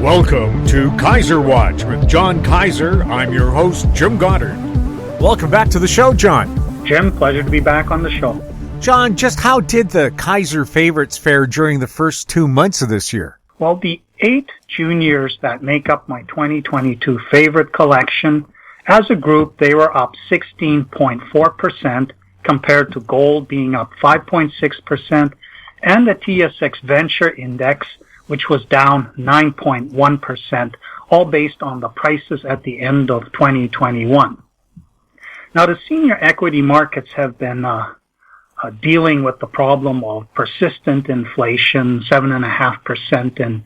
Welcome to Kaiser Watch with John Kaiser. I'm your host, Jim Goddard. Welcome back to the show, John. Jim, pleasure to be back on the show. John, just how did the Kaiser Favorites fare during the first 2 months of this year? Well, the 8 juniors that make up my 2022 favorite collection, as a group, they were up 16.4% compared to gold being up 5.6%, and the TSX Venture Index, which was down 9.1%, all based on the prices at the end of 2021. Now, the senior equity markets have been dealing with the problem of persistent inflation, 7.5%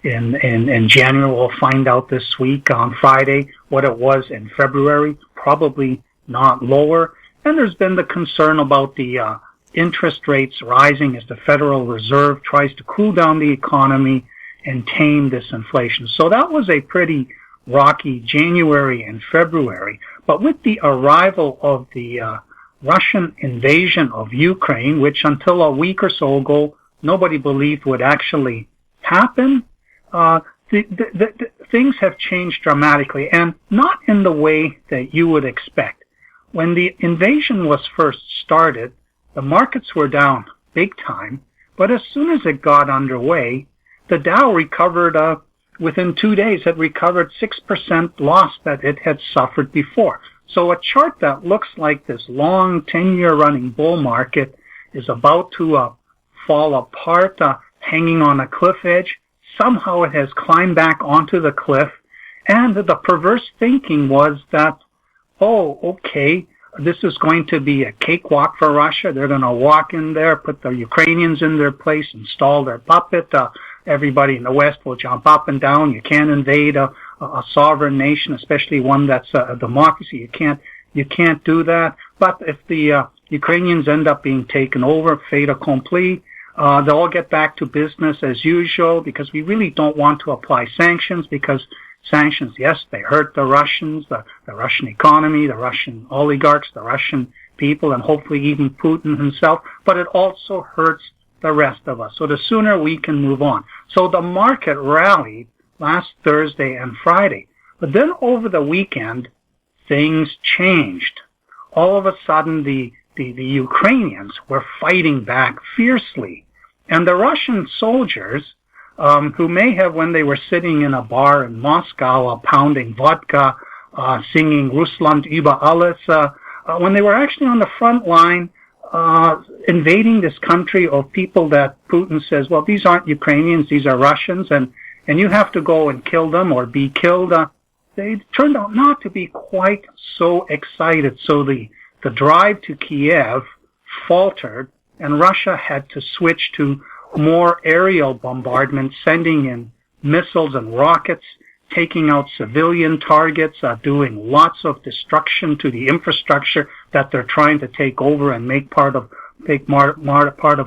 in January. We'll find out this week on Friday what it was in February, probably not lower. And there's been the concern about the interest rates rising as the Federal Reserve tries to cool down the economy and tame this inflation. So that was a pretty rocky January and February. But with the arrival of the Russian invasion of Ukraine, which until a week or so ago nobody believed would actually happen, things have changed dramatically, and not in the way that you would expect. When the invasion was first started, the markets were down big time, but as soon as it got underway, the Dow recovered, within 2 days, it recovered 6% loss that it had suffered before. So a chart that looks like this long 10-year running bull market is about to fall apart, hanging on a cliff edge. Somehow it has climbed back onto the cliff, and the perverse thinking was that, oh, okay, this is going to be a cakewalk for Russia. They're going to walk in there, put the Ukrainians in their place, install their puppet. Everybody in the West will jump up and down. You can't invade a sovereign nation, especially one that's a democracy. You can't do that. But if the Ukrainians end up being taken over, fait accompli, they'll all get back to business as usual, because we really don't want to apply sanctions, because sanctions, yes, they hurt the Russians, the Russian economy, the Russian oligarchs, the Russian people, and hopefully even Putin himself, but it also hurts the rest of us. So the sooner we can move on. So the market rallied last Thursday and Friday. But then over the weekend, things changed. All of a sudden, the Ukrainians were fighting back fiercely. And the Russian soldiers, who may have, when they were sitting in a bar in Moscow, pounding vodka, singing Russland über alles, when they were actually on the front line, invading this country of people that Putin says, well, these aren't Ukrainians, these are Russians, and you have to go and kill them or be killed. They turned out not to be quite so excited. So the drive to Kiev faltered, and Russia had to switch to more aerial bombardment, sending in missiles and rockets, taking out civilian targets, doing lots of destruction to the infrastructure that they're trying to take over and make part of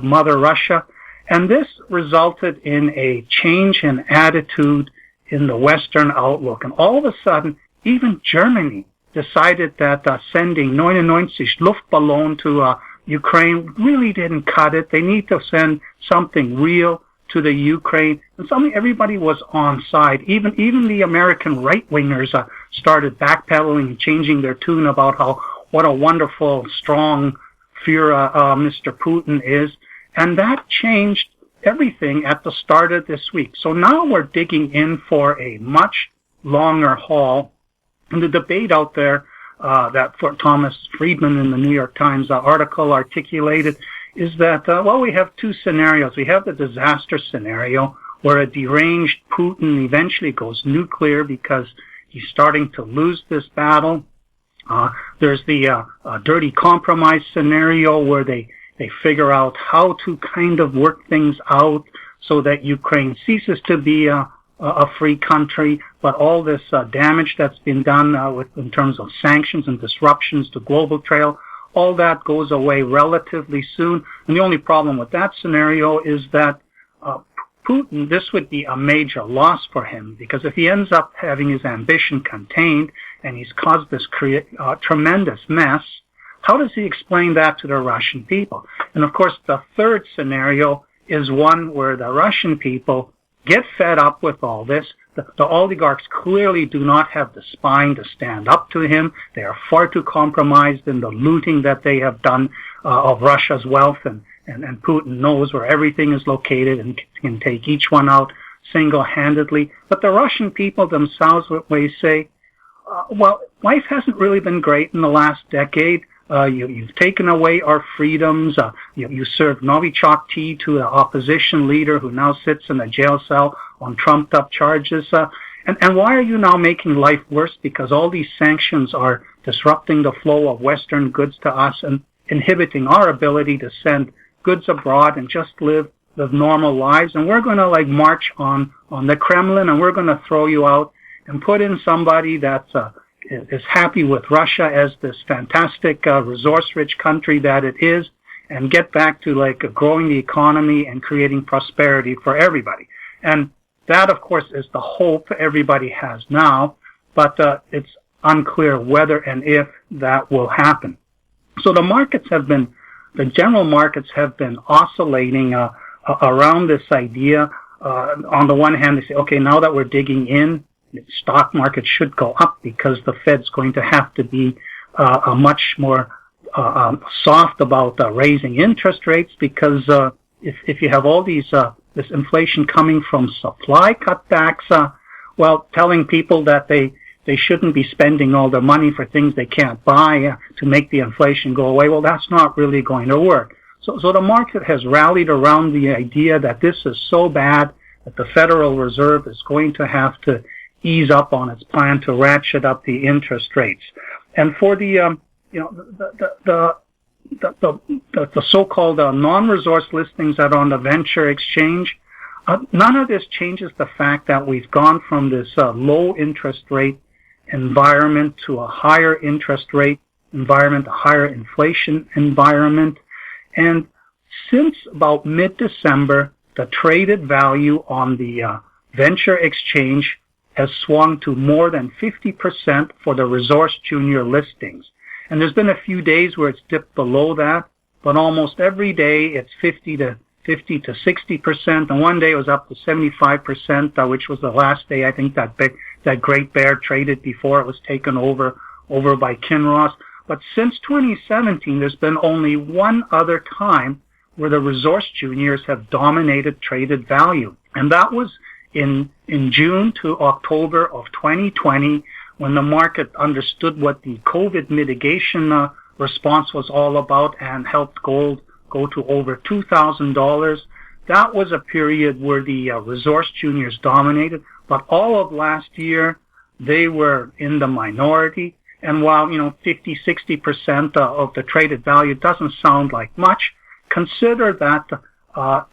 Mother Russia. And this resulted in a change in attitude in the Western outlook. And all of a sudden, even Germany decided that sending 99 Luftballon to Ukraine really didn't cut it. They need to send something real to the Ukraine, and suddenly everybody was on side. Even the American right-wingers started backpedaling and changing their tune about what a wonderful, strong Führer Mr. Putin is, and that changed everything at the start of this week. So now we're digging in for a much longer haul, and the debate out there that for Thomas Friedman in the New York Times article articulated is that, we have two scenarios. We have the disaster scenario where a deranged Putin eventually goes nuclear because he's starting to lose this battle. There's the dirty compromise scenario where they figure out how to kind of work things out so that Ukraine ceases to be a free country, but all this damage that's been done in terms of sanctions and disruptions to global trade, all that goes away relatively soon. And the only problem with that scenario is that Putin, this would be a major loss for him, because if he ends up having his ambition contained and he's caused this tremendous mess, how does he explain that to the Russian people? And of course, the third scenario is one where the Russian people get fed up with all this. The oligarchs clearly do not have the spine to stand up to him. They are far too compromised in the looting that they have done of Russia's wealth, and Putin knows where everything is located and can take each one out single-handedly. But the Russian people themselves would say, well, life hasn't really been great in the last decade. You've taken away our freedoms. You served Novichok tea to the opposition leader who now sits in a jail cell on trumped-up charges. And why are you now making life worse? Because all these sanctions are disrupting the flow of Western goods to us and inhibiting our ability to send goods abroad and just live normal lives. And we're going to march on the Kremlin, and we're going to throw you out and put in somebody that is happy with Russia as this fantastic resource-rich country that it is, and get back to growing the economy and creating prosperity for everybody. And that, of course, is the hope everybody has now, but it's unclear whether and if that will happen. So the general markets have been oscillating around this idea. On the one hand, they say, okay, now that we're digging in, the stock market should go up because the Fed's going to have to be much more soft about raising interest rates, because if you have all these this inflation coming from supply cutbacks, telling people that they shouldn't be spending all their money for things they can't buy to make the inflation go away, well, that's not really going to work. So the market has rallied around the idea that this is so bad that the Federal Reserve is going to have to ease up on its plan to ratchet up the interest rates. And for the so-called non-resource listings that are on the venture exchange, none of this changes the fact that we've gone from this low interest rate environment to a higher interest rate environment, a higher inflation environment. And since about mid-December, the traded value on the venture exchange has swung to more than 50% for the resource junior listings. And there's been a few days where it's dipped below that, but almost every day it's 50 to 60%. And one day it was up to 75%, which was the last day I think that Great Bear traded before it was taken over by Kinross. But since 2017, there's been only one other time where the resource juniors have dominated traded value. And that was in June to October of 2020, when the market understood what the COVID mitigation response was all about and helped gold go to over $2,000. That was a period where the resource juniors dominated, but all of last year they were in the minority. And while 50-60% of the traded value doesn't sound like much, consider that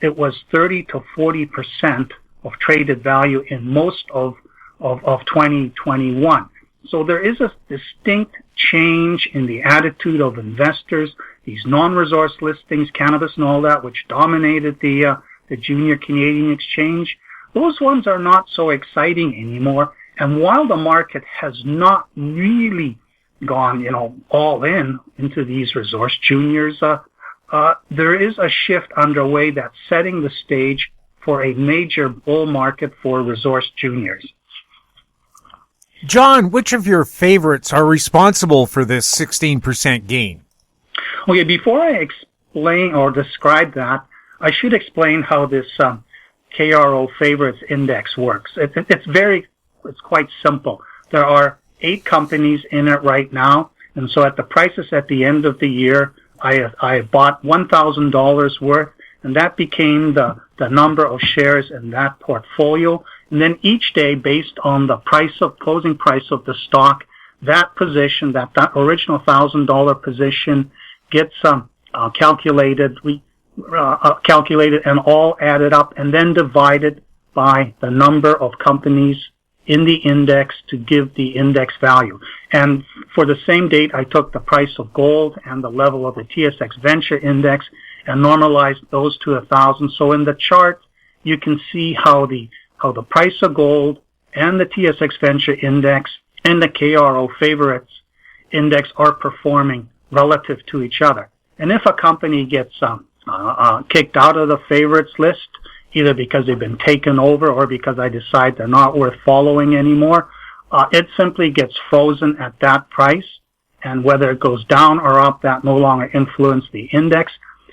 it was 30 to 40% of traded value in most of 2021. So there is a distinct change in the attitude of investors. These non-resource listings, cannabis and all that, which dominated the junior Canadian exchange, those ones are not so exciting anymore. And while the market has not really gone, all into these resource juniors, there is a shift underway that's setting the stage for a major bull market for resource juniors. John, which of your favorites are responsible for this 16% gain? Okay, before I explain or describe that, I should explain how this KRO Favorites index works. It's quite simple. There are 8 companies in it right now, and so at the prices at the end of the year, I bought $1,000 worth, and that became the number of shares in that portfolio. And then each day, based on the closing price of the stock, that position, that original $1,000 position, gets calculated and all added up, and then divided by the number of companies in the index to give the index value. And for the same date, I took the price of gold and the level of the TSX Venture Index and normalized those to 1,000. So in the chart, you can see how the price of gold and the TSX Venture Index and the KRO Favorites Index are performing relative to each other. And if a company gets kicked out of the favorites list, either because they've been taken over or because I decide they're not worth following anymore, it simply gets frozen at that price. And whether it goes down or up, that no longer influences the index.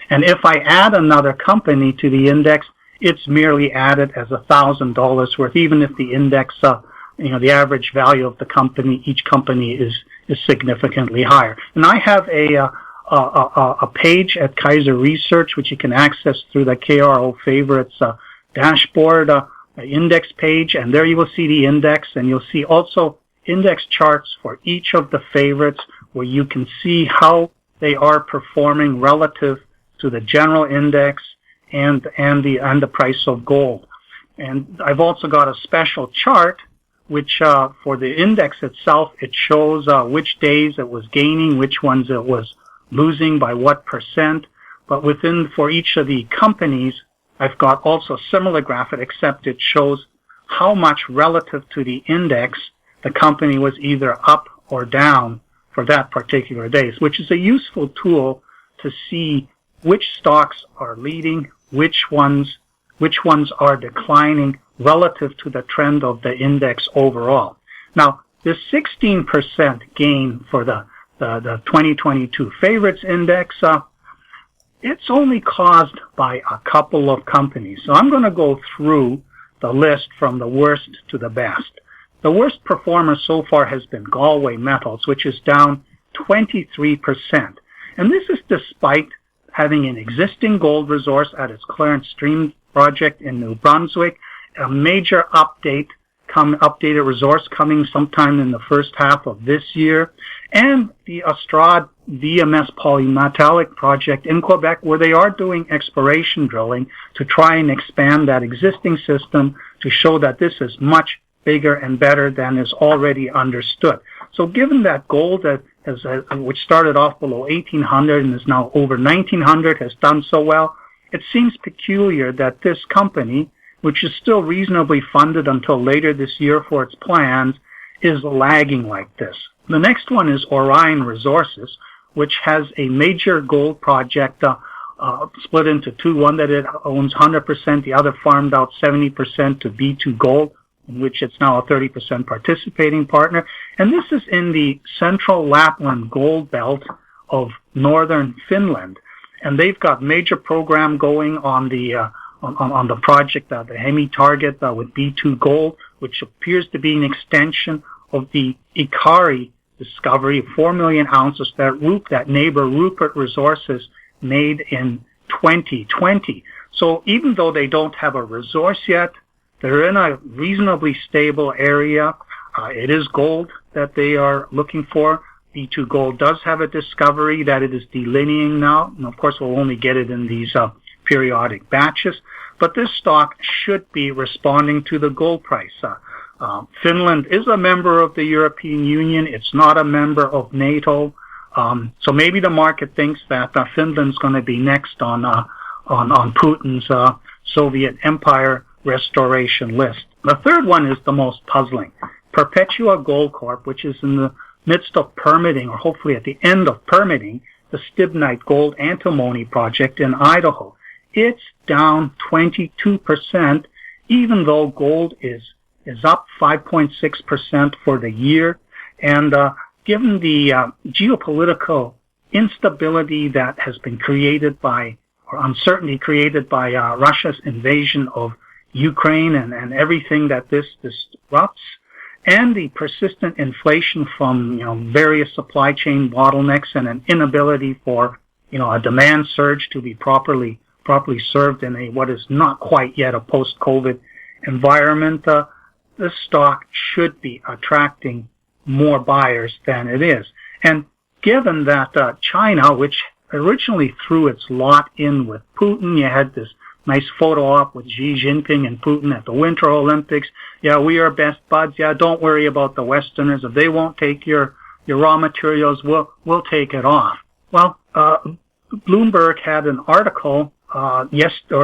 And if I add another company to the index, it's merely added as $1,000 worth, even if the index, the average value of the company, each company is significantly higher. And I have a page at Kaiser Research, which you can access through the KRO Favorites dashboard index page, and there you will see the index, and you'll see also index charts for each of the favorites, where you can see how they are performing relative to the general index and the price of gold. And I've also got a special chart which for the index itself, it shows which days it was gaining, which ones it was losing by what percent. But for each of the companies, I've got also a similar graphic, except it shows how much relative to the index the company was either up or down for that particular day, which is a useful tool to see which stocks are leading, which ones are declining relative to the trend of the index overall. Now, the 16% gain for the 2022 favorites index, it's only caused by a couple of companies. So I'm going to go through the list from the worst to the best. The worst performer so far has been Galway Metals, which is down 23%. And this is despite having an existing gold resource at its Clarence Stream project in New Brunswick, a major updated resource coming sometime in the first half of this year, and the Austrade VMS polymetallic project in Quebec, where they are doing exploration drilling to try and expand that existing system to show that this is much bigger and better than is already understood. So given that gold, which started off below 1,800 and is now over 1,900, has done so well, it seems peculiar that this company, which is still reasonably funded until later this year for its plans, is lagging like this. The next one is Aurion Resources, which has a major gold project split into two, one that it owns 100%, the other farmed out 70% to B2 Gold, in which it's now a 30% participating partner. And this is in the central Lapland gold belt of northern Finland. And they've got major program going on the project, the Hemi target with B2 Gold, which appears to be an extension of the Ikari discovery of 4 million ounces that neighbor Rupert Resources made in 2020. So even though they don't have a resource yet, they're in a reasonably stable area. It is gold that they are looking for. B2 Gold does have a discovery that it is delineating now, and of course we'll only get it in these periodic batches. But this stock should be responding to the gold price. Finland is a member of the European Union. It's not a member of NATO. So maybe the market thinks that Finland's going to be next on Putin's Soviet Empire restoration list. The third one is the most puzzling. Perpetua Gold Corp, which is in the midst of permitting, or hopefully at the end of permitting, the Stibnite Gold Antimony project in Idaho. It's down 22%, even though gold is up 5.6% for the year. And given the geopolitical instability that has been created by, or uncertainty created by Russia's invasion of Ukraine and everything that this disrupts, and the persistent inflation from various supply chain bottlenecks and an inability for a demand surge to be properly served in what is not quite yet a post-COVID environment, this stock should be attracting more buyers than it is. And given that China, which originally threw its lot in with Putin, you had this nice photo op with Xi Jinping and Putin at the Winter Olympics. Yeah, we are best buds. Yeah, don't worry about the Westerners. If they won't take your raw materials, we'll take it off. Well, Bloomberg had an article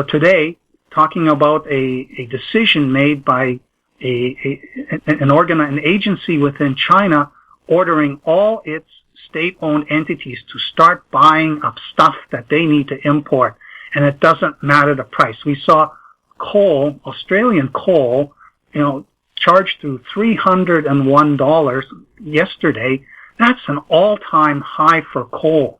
today talking about a decision made by an agency within China ordering all its state-owned entities to start buying up stuff that they need to import. And it doesn't matter the price. We saw coal, Australian coal, charged through $301 yesterday. That's an all-time high for coal.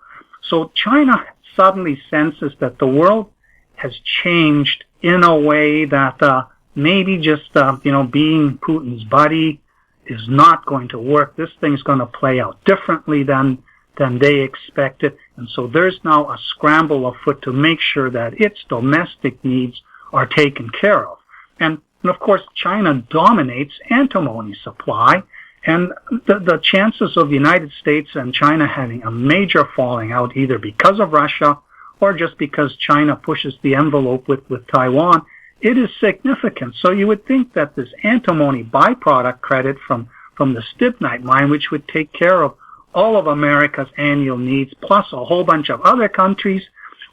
So China suddenly senses that the world has changed in a way that maybe just being Putin's buddy is not going to work. This thing's going to play out differently than they expected. And so there's now a scramble afoot to make sure that its domestic needs are taken care of. And of course, China dominates antimony supply. And the chances of the United States and China having a major falling out, either because of Russia or just because China pushes the envelope with Taiwan, it is significant. So you would think that this antimony byproduct credit from the stibnite mine, which would take care of all of America's annual needs, plus a whole bunch of other countries,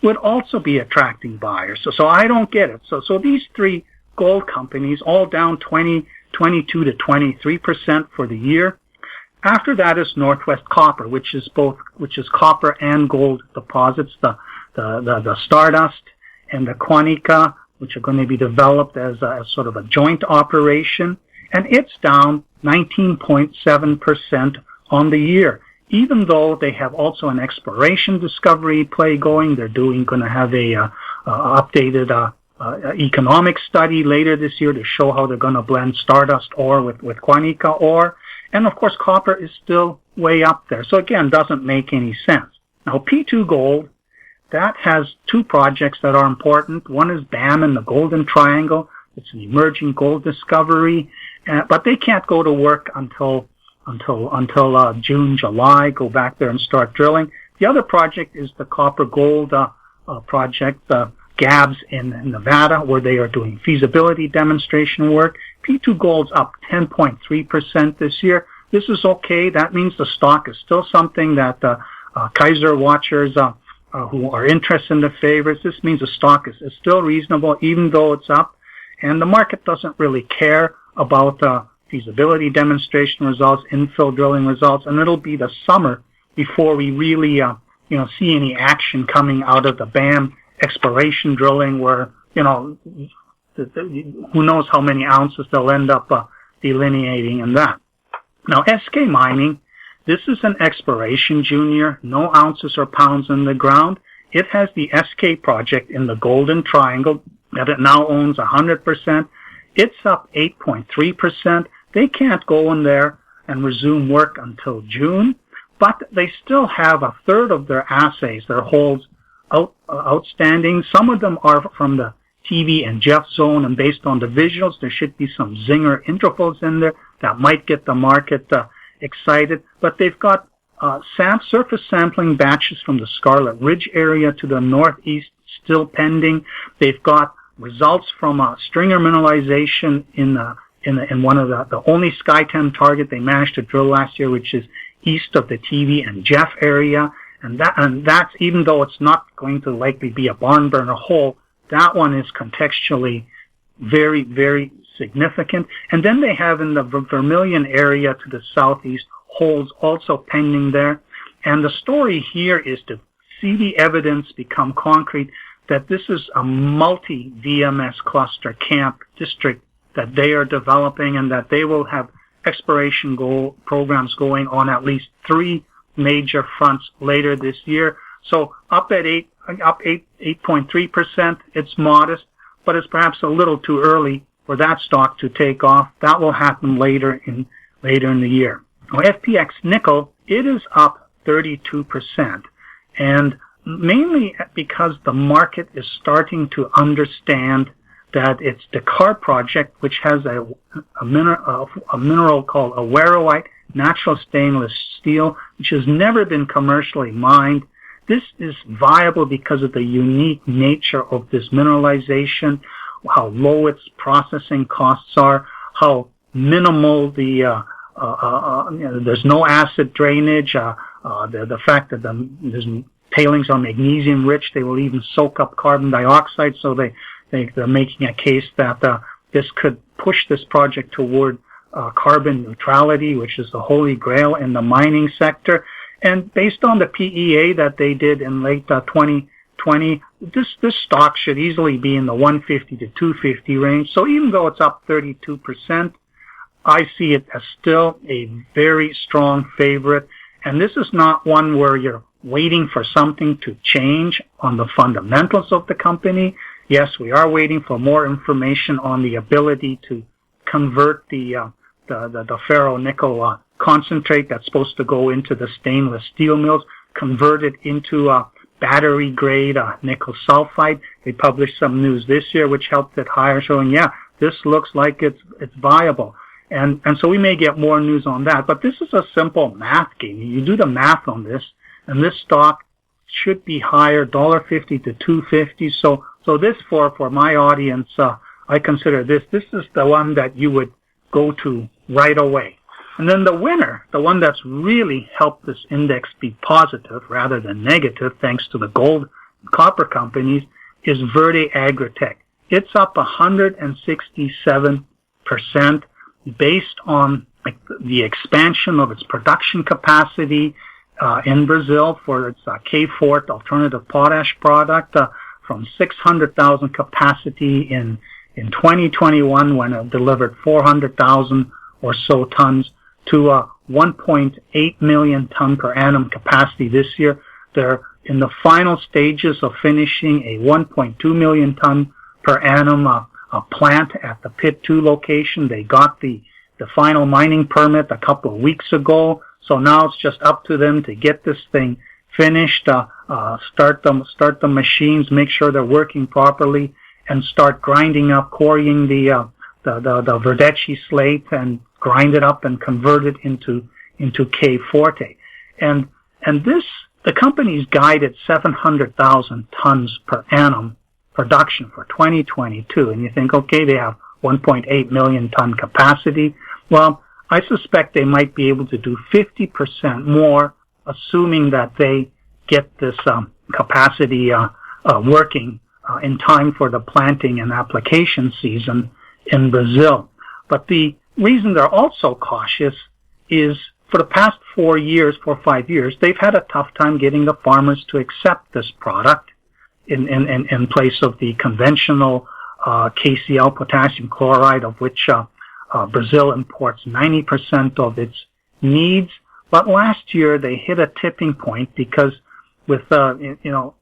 would also be attracting buyers. So I don't get it. So these three gold companies, all down 22 to 23% for the year. After that is Northwest Copper, which is copper and gold deposits, the Stardust and the Quanica, which are going to be developed as sort of a joint operation, and it's down 19.7% on the year. Even though they have also an exploration discovery play going, they're going to have a updated economic study later this year to show how they're going to blend Stardust ore with Quanica ore. And of course, copper is still way up there. So again, doesn't make any sense. Now, P2 Gold, that has two projects that are important. One is BAM in the Golden Triangle. It's an emerging gold discovery, but they can't go to work until June, July, go back there and start drilling. The other project is the copper gold project, GABS in Nevada, where they are doing feasibility demonstration work. P2 Gold's up 10.3% this year. This is okay. That means the stock is still something that Kaiser watchers who are interested in the favorites, this means the stock is still reasonable, even though it's up. And the market doesn't really care about feasibility demonstration results, infill drilling results, and it'll be the summer before we really see any action coming out of the BAM exploration drilling, where who knows how many ounces they'll end up delineating in that. Now, Eskay Mining, this is an exploration junior, no ounces or pounds in the ground. It has the Eskay project in the Golden Triangle that it now owns 100%. It's up 8.3%. They can't go in there and resume work until June, but they still have a third of their assays, their holes outstanding. Some of them are from the TV and Jeff zone, and based on the visuals, there should be some zinger intervals in there that might get the market excited. But they've got surface sampling batches from the Scarlet Ridge area to the northeast still pending. They've got results from stringer mineralization in one of the only SkyTem target they managed to drill last year, which is east of the TV and Jeff area. And that's, even though it's not going to likely be a barn burner hole, that one is contextually very, very significant. And then they have in the Vermilion area to the southeast holes also pending there. And the story here is to see the evidence become concrete that this is a multi-VMS cluster camp district that they are developing, and that they will have exploration programs going on at least 3 major fronts later this year. So up 8.3%. It's modest, but it's perhaps a little too early for that stock to take off. That will happen later in the year. Now, FPX Nickel, it is up 32%, and mainly because the market is starting to understand that it's the CAR project, which has a mineral called awaroite, natural stainless steel, which has never been commercially mined. This is viable because of the unique nature of this mineralization, how low its processing costs are, how minimal there's no acid drainage, the fact that there's tailings are magnesium rich. They will even soak up carbon dioxide, so they're making a case that this could push this project toward carbon neutrality, which is the holy grail in the mining sector. And based on the PEA that they did in late 2020, this stock should easily be in the 150 to 250 range. So even though it's up 32%, I see it as still a very strong favorite. And this is not one where you're waiting for something to change on the fundamentals of the company. Yes, we are waiting for more information on the ability to convert the ferro-nickel concentrate that's supposed to go into the stainless steel mills, convert it into battery-grade nickel sulfide. They published some news this year which helped it higher, showing, yeah, this looks like it's viable. And so we may get more news on that. But this is a simple math game. You do the math on this, and this stock should be higher, $1.50 to $2.50. So this for my audience, I consider this is the one that you would go to right away. And then the winner, the one that's really helped this index be positive rather than negative, thanks to the gold and copper companies, is Verde Agritech. It's up 167% based on the expansion of its production capacity in Brazil for its K Forte alternative potash product from 600,000 capacity in 2021 when it delivered 400,000 or so tons to 1.8 million ton per annum capacity this year. They're in the final stages of finishing a 1.2 million ton per annum plant at the Pit 2 location. They got the final mining permit a couple of weeks ago, so now it's just up to them to get this thing finished, start the machines, make sure they're working properly, and start grinding up, quarrying the Verdechi slate and grind it up and convert it into K Forte. And this, the company's guided 700,000 tons per annum production for 2022. And you think, okay, they have 1.8 million ton capacity. Well, I suspect they might be able to do 50% more, assuming that they get this capacity working in time for the planting and application season in Brazil. But the reason they're also cautious is for the past 4 or 5 years, they've had a tough time getting the farmers to accept this product in place of the conventional KCl, potassium chloride, of which Brazil imports 90% of its needs. But last year they hit a tipping point because with potassium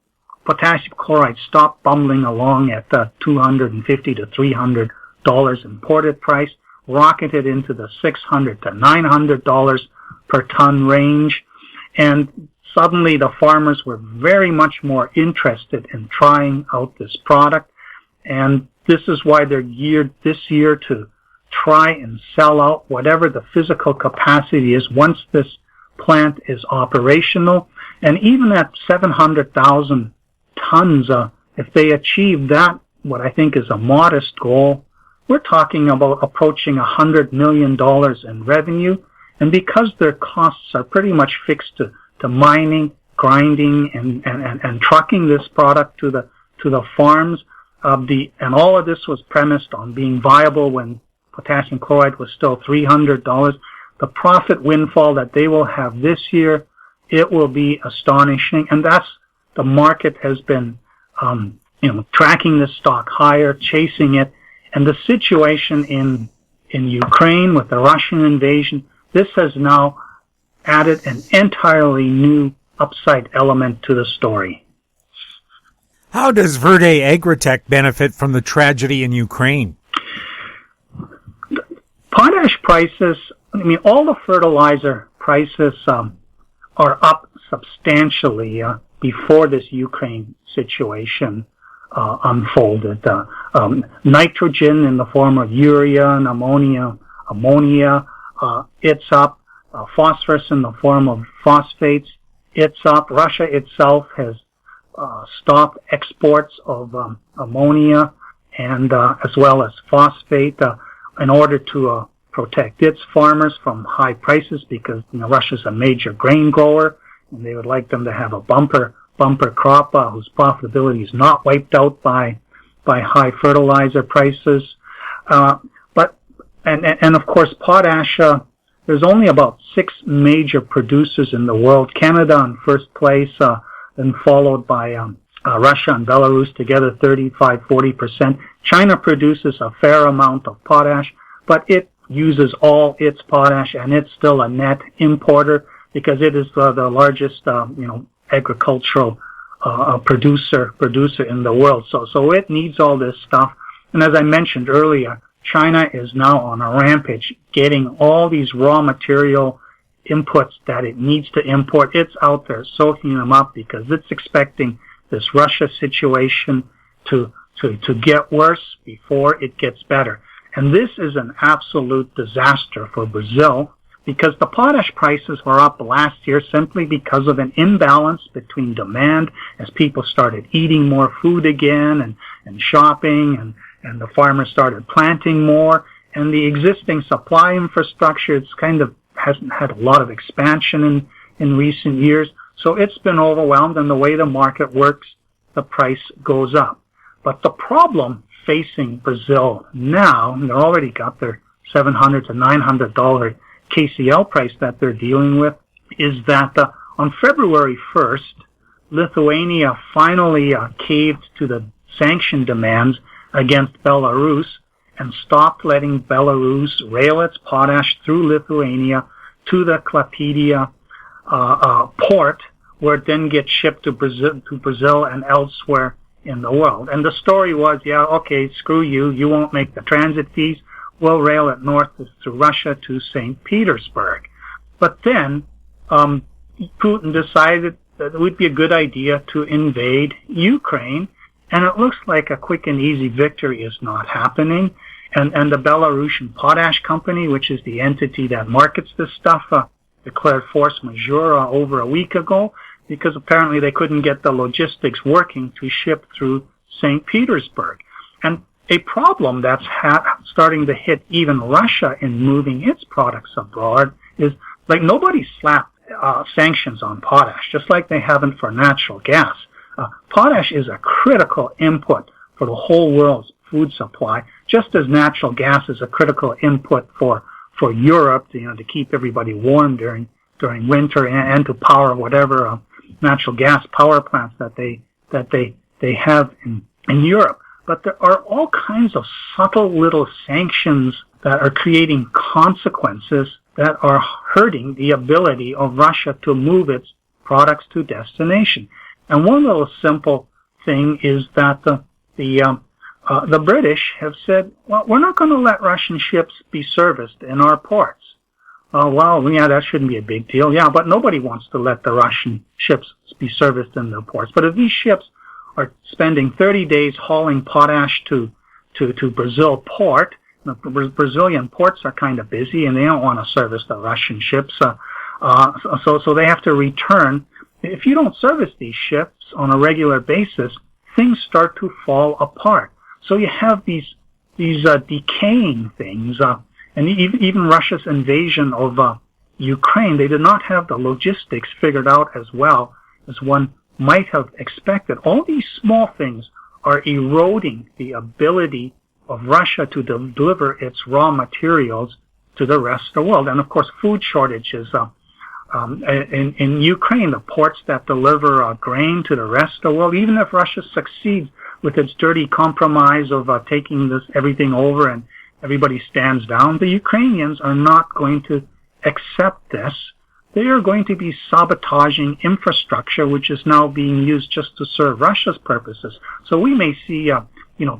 chloride stopped bumbling along at the $250 to $300 imported price, rocketed into the $600 to $900 per ton range, and suddenly the farmers were very much more interested in trying out this product, and this is why they're geared this year to try and sell out whatever the physical capacity is once this plant is operational. And even at 700,000 tons, if they achieve that, what I think is a modest goal, we're talking about approaching $100 million in revenue. And because their costs are pretty much fixed to mining, grinding, and trucking this product to the farms, and all of this was premised on being viable when potassium chloride was still $300. The profit windfall that they will have this year, it will be astonishing. And that's, the market has been, tracking this stock higher, chasing it. And the situation in Ukraine with the Russian invasion, this has now added an entirely new upside element to the story. How does Verde Agritech benefit from the tragedy in Ukraine? Potash prices, all the fertilizer prices are up substantially before this Ukraine situation unfolded. Nitrogen in the form of urea and ammonia, it's up. Phosphorus in the form of phosphates, it's up. Russia itself has stopped exports of ammonia and as well as phosphate in order to protect its farmers from high prices, because Russia's a major grain grower and they would like them to have a bumper crop whose profitability is not wiped out by high fertilizer prices. But of course potash, there's only about 6 major producers in the world. Canada in first place, then followed by Russia and Belarus together 35-40%. China produces a fair amount of potash, but it uses all its potash, and it's still a net importer because it is the largest, agricultural producer in the world. So it needs all this stuff. And as I mentioned earlier, China is now on a rampage, getting all these raw material inputs that it needs to import. It's out there soaking them up because it's expecting this Russia situation to get worse before it gets better. And this is an absolute disaster for Brazil because the potash prices were up last year simply because of an imbalance between demand as people started eating more food again and shopping and the farmers started planting more, and the existing supply infrastructure, it's kind of hasn't had a lot of expansion in recent years. So it's been overwhelmed, and the way the market works, the price goes up. But the problem facing Brazil now, and they've already got their $700 to $900 KCL price that they're dealing with, is that on February 1st, Lithuania finally caved to the sanction demands against Belarus and stopped letting Belarus rail its potash through Lithuania to the Klaipėda port, where it then gets shipped to Brazil and elsewhere in the world. And the story was, screw you, you won't make the transit fees, we'll rail it north through Russia to St. Petersburg. But then Putin decided that it would be a good idea to invade Ukraine, and it looks like a quick and easy victory is not happening. And the Belarusian Potash Company, which is the entity that markets this stuff, declared force majeure over a week ago because apparently they couldn't get the logistics working to ship through St. Petersburg. And a problem that's starting to hit even Russia in moving its products abroad is, like, nobody slapped sanctions on potash, just like they haven't for natural gas. Potash is a critical input for the whole world's food supply, just as natural gas is a critical input for Europe, to keep everybody warm during winter and to power whatever natural gas power plants that they have in Europe. But there are all kinds of subtle little sanctions that are creating consequences that are hurting the ability of Russia to move its products to destination. And one little simple thing is that the British have said, well, we're not going to let Russian ships be serviced in our ports. That shouldn't be a big deal. Yeah, but nobody wants to let the Russian ships be serviced in their ports. But if these ships are spending 30 days hauling potash to Brazil port, the Brazilian ports are kind of busy and they don't want to service the Russian ships. So they have to return. If you don't service these ships on a regular basis, things start to fall apart. So you have these decaying things, and even Russia's invasion of Ukraine, they did not have the logistics figured out as well as one might have expected. All these small things are eroding the ability of Russia to deliver its raw materials to the rest of the world. And of course, food shortages. In Ukraine, the ports that deliver grain to the rest of the world, even if Russia succeeds with its dirty compromise of taking everything over and everybody stands down, the Ukrainians are not going to accept this. They are going to be sabotaging infrastructure, which is now being used just to serve Russia's purposes. So we may see,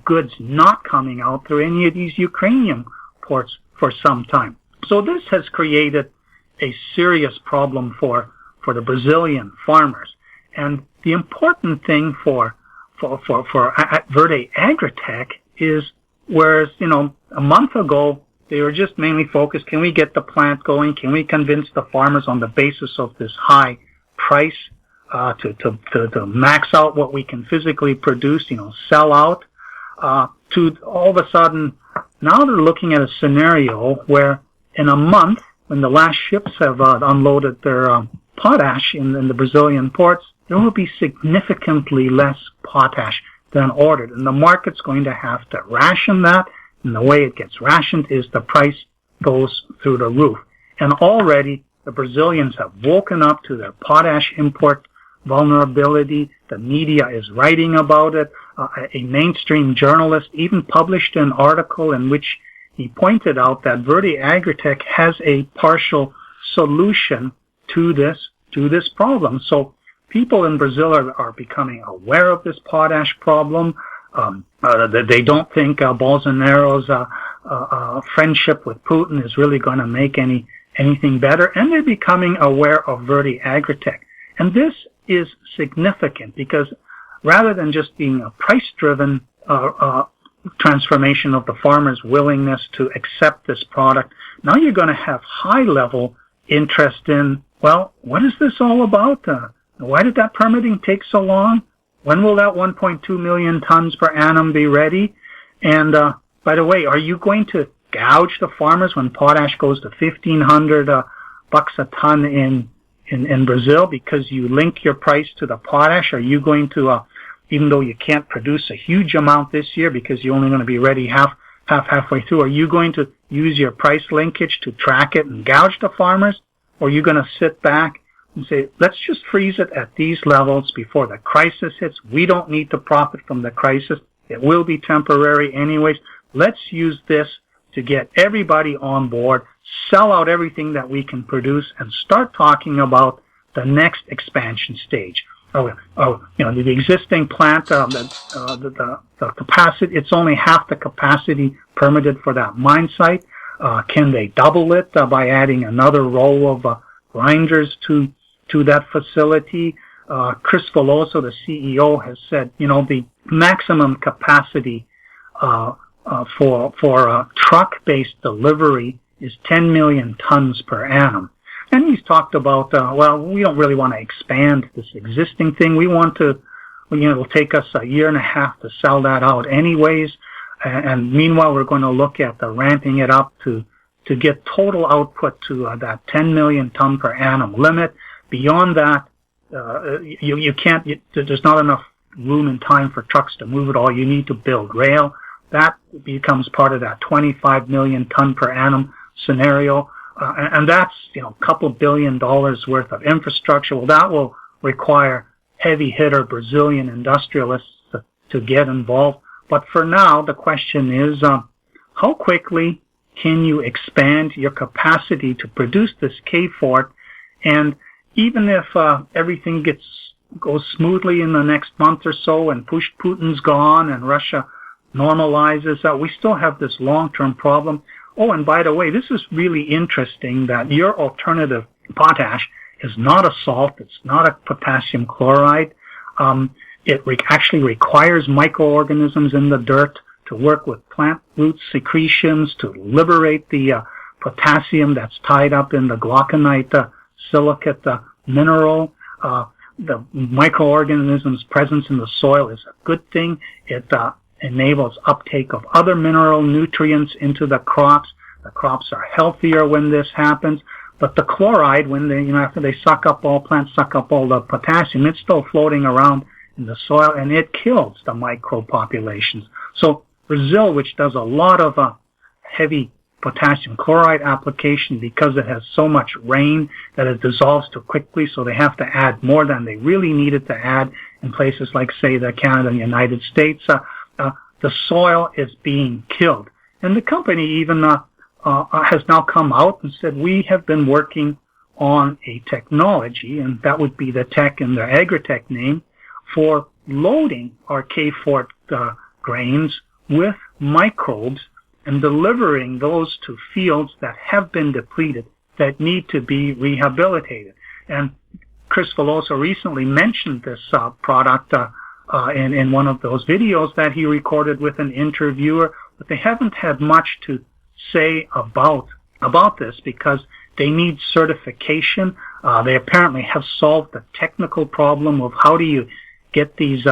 goods not coming out through any of these Ukrainian ports for some time. So this has created a serious problem for the Brazilian farmers. And the important thing for Verde Agritech is, whereas, a month ago, they were just mainly focused, can we get the plant going? Can we convince the farmers on the basis of this high price to max out what we can physically produce, sell out? To all of a sudden, now they're looking at a scenario where in a month, when the last ships have unloaded their potash in the Brazilian ports, there will be significantly less potash than ordered. And the market's going to have to ration that. And the way it gets rationed is the price goes through the roof. And already the Brazilians have woken up to their potash import vulnerability. The media is writing about it. A mainstream journalist even published an article in which he pointed out that Verde Agritech has a partial solution to this problem. So people in Brazil are becoming aware of this potash problem. They don't think Bolsonaro's friendship with Putin is really going to make anything better, and they're becoming aware of Verde Agritech. And this is significant because rather than just being a price-driven transformation of the farmer's willingness to accept this product, now you're going to have high-level interest in, well, what is this all about? Why did that permitting take so long? When will that 1.2 million tons per annum be ready? And by the way, are you going to gouge the farmers when potash goes to $1,500 bucks a ton in Brazil because you link your price to the potash? Are you going to, even though you can't produce a huge amount this year because you're only going to be ready halfway through, are you going to use your price linkage to track it and gouge the farmers? Or are you going to sit back and say, let's just freeze it at these levels before the crisis hits? We don't need to profit from the crisis. It will be temporary anyways. Let's use this to get everybody on board, sell out everything that we can produce, and start talking about the next expansion stage. The existing plant, the capacity, it's only half the capacity permitted for that mine site. Can they double it by adding another row of grinders to that facility? Chris Veloso, the CEO, has said, the maximum capacity for truck-based delivery is 10 million tons per annum. And he's talked about, we don't really want to expand this existing thing. We want to, it'll take us a year and a half to sell that out anyways. And meanwhile, we're going to look at the ramping it up to get total output to that 10 million ton per annum limit. Beyond that, you can't, there's not enough room and time for trucks to move it all. You need to build rail. That becomes part of that 25 million ton per annum scenario. And that's, a couple $2 billion worth of infrastructure. Well, that will require heavy hitter Brazilian industrialists to get involved. But for now, the question is, how quickly can you expand your capacity to produce this K Forte? And even if everything goes smoothly in the next month or so and Putin's gone and Russia normalizes, we still have this long-term problem. Oh, and by the way, this is really interesting that your alternative potash is not a salt. It's not a potassium chloride. It actually requires microorganisms in the dirt to work with plant root secretions to liberate the potassium that's tied up in the glauconite silicate mineral. The microorganisms' presence in the soil is a good thing. It enables uptake of other mineral nutrients into the crops. The crops are healthier when this happens. But the chloride, when they, after they plants suck up all the potassium, it's still floating around in the soil and it kills the microbe populations. So Brazil, which does a lot of heavy potassium chloride application because it has so much rain that it dissolves too quickly, so they have to add more than they really needed to add in places like, say, Canada and the United States. The soil is being killed. And the company even has now come out and said, we have been working on a technology, and that would be the tech in their Agritech name, for loading our K Forte grains with microbes and delivering those to fields that have been depleted, that need to be rehabilitated. And Chris Veloso recently mentioned this product in one of those videos that he recorded with an interviewer, but they haven't had much to say about this because they need certification. They apparently have solved the technical problem of how do you get these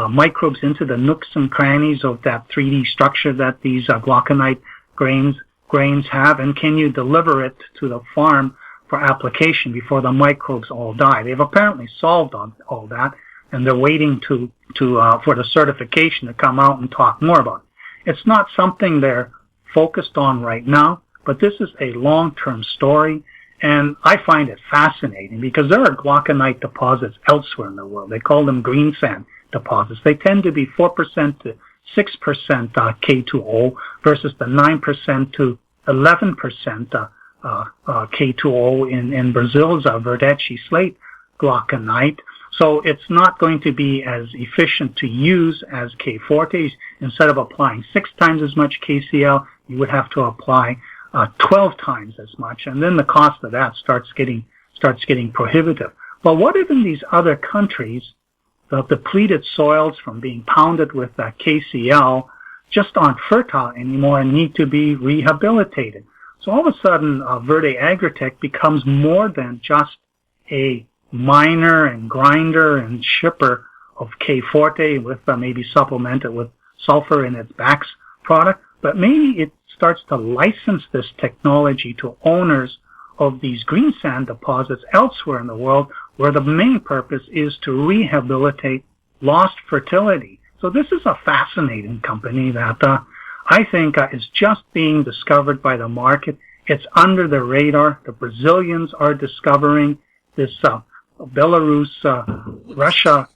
microbes into the nooks and crannies of that 3D structure that these glauconite grains have, and can you deliver it to the farm for application before the microbes all die? They've apparently solved all that, and they're waiting for the certification to come out and talk more about it. It's not something they're focused on right now, but this is a long-term story, And I find it fascinating because there are glauconite deposits elsewhere in the world. They call them green sand deposits. They tend to be 4% to 6% K2O versus the 9% to 11% K2O in Brazil's Verde slate glauconite. So it's not going to be as efficient to use as K Forte. Instead of applying 6 times as much KCl, you would have to apply 12 times as much, and then the cost of that starts getting prohibitive. But what if in these other countries, the depleted soils from being pounded with KCl just aren't fertile anymore and need to be rehabilitated? So all of a sudden, Verde Agritech becomes more than just a miner and grinder and shipper of K Forte with maybe supplemented with sulfur in its BAX product, but maybe it starts to license this technology to owners of these green sand deposits elsewhere in the world, where the main purpose is to rehabilitate lost fertility. So this is a fascinating company that I think is just being discovered by the market. It's under the radar. The Brazilians are discovering this Belarus-Russia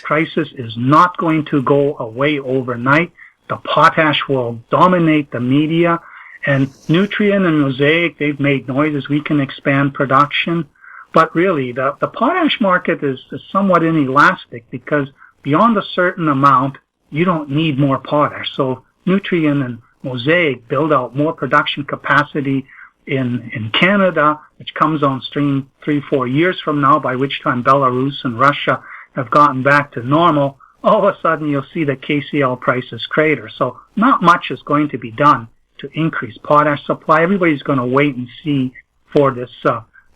crisis is not going to go away overnight. The potash will dominate the media, and Nutrien and Mosaic, they've made noises we can expand production. But really, the potash market is somewhat inelastic because beyond a certain amount, you don't need more potash. So Nutrien and Mosaic build out more production capacity in Canada, which comes on stream 3-4 years from now, by which time Belarus and Russia have gotten back to normal. All of a sudden you'll see the KCl prices crater. So not much is going to be done to increase potash supply. Everybody's going to wait and see for this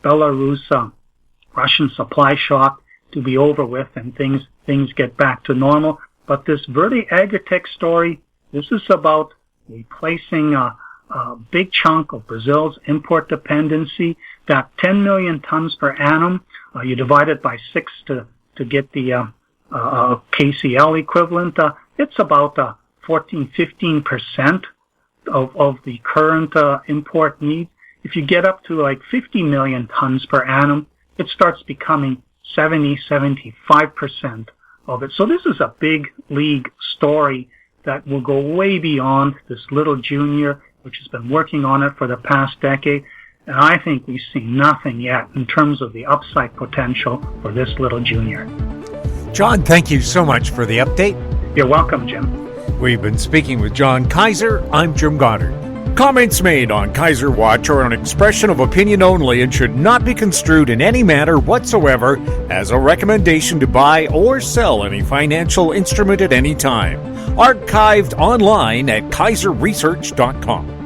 Belarus-Russian supply shock to be over with and things get back to normal. But this Verde Agritech story, this is about replacing a big chunk of Brazil's import dependency. That 10 million tons per annum, you divide it by 6 to get the KCl equivalent. It's about 14-15% of the current import need. If you get up to like 50 million tons per annum, it starts becoming 70-75% of it. So this is a big league story that will go way beyond this little junior, which has been working on it for the past decade. And I think we've seen nothing yet in terms of the upside potential for this little junior. John, thank you so much for the update. You're welcome, Jim. We've been speaking with John Kaiser. I'm Jim Goddard. Comments made on Kaiser Watch are an expression of opinion only and should not be construed in any manner whatsoever as a recommendation to buy or sell any financial instrument at any time. Archived online at kaiserresearch.com.